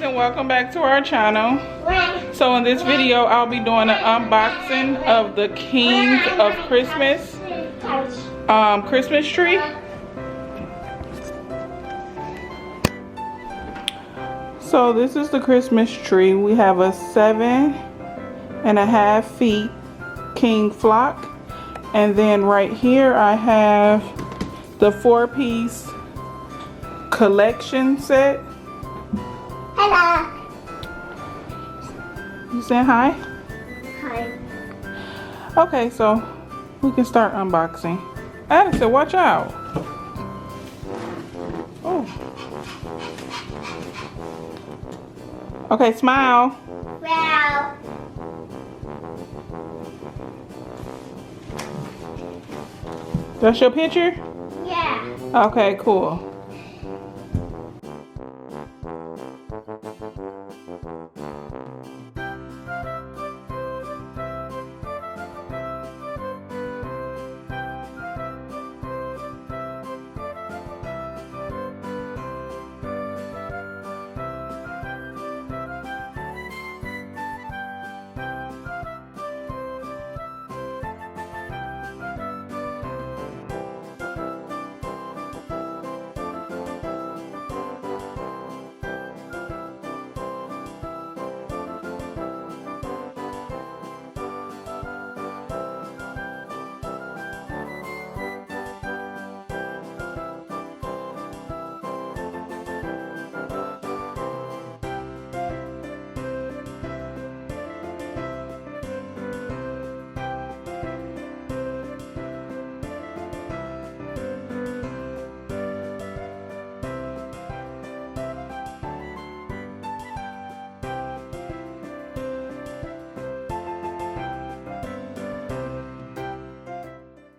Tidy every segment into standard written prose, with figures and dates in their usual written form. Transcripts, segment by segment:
and welcome back to our channel. So in this video I'll be doing an unboxing of the King of Christmas Christmas tree. So this is the Christmas tree. We have a 7.5 feet king flock, and then right here I have the 4-piece collection set. Hello. You saying hi? Hi. Okay, so we can start unboxing. Addison, watch out. Oh. Okay, smile. Well. That's your picture? Yeah. Okay, cool.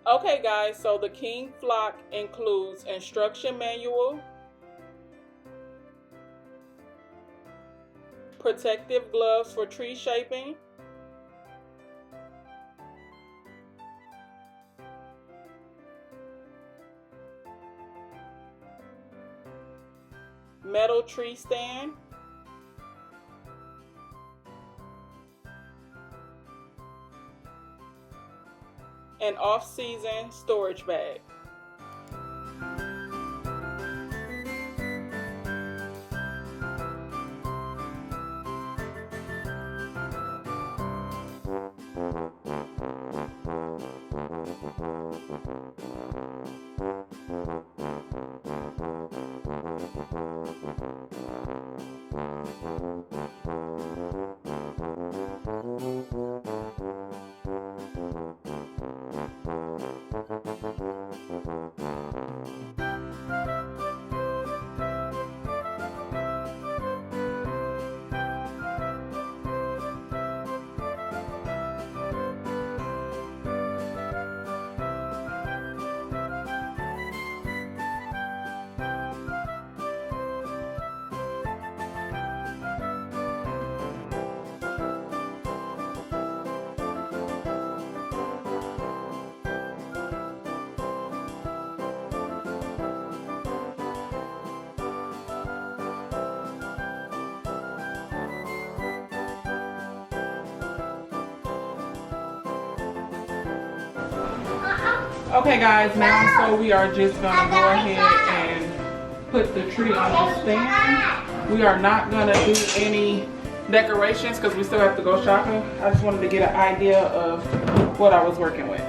Okay guys, so the King flock includes instruction manual, protective gloves for tree shaping, metal tree stand, and off-season storage bag. Okay guys, now so we are just gonna go ahead and put the tree on the stand. We are not gonna do any decorations because we still have to go shopping. I just wanted to get an idea of what I was working with.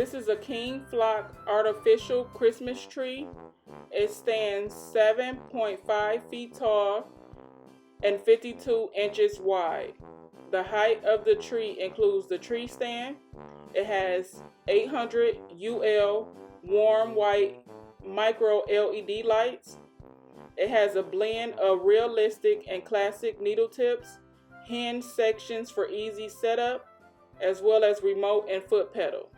This is a King Flock artificial Christmas tree. It stands 7.5 feet tall and 52 inches wide. The height of the tree includes the tree stand. It has 800 UL warm white micro LED lights. It has a blend of realistic and classic needle tips, hinge sections for easy setup, as well as remote and foot pedal.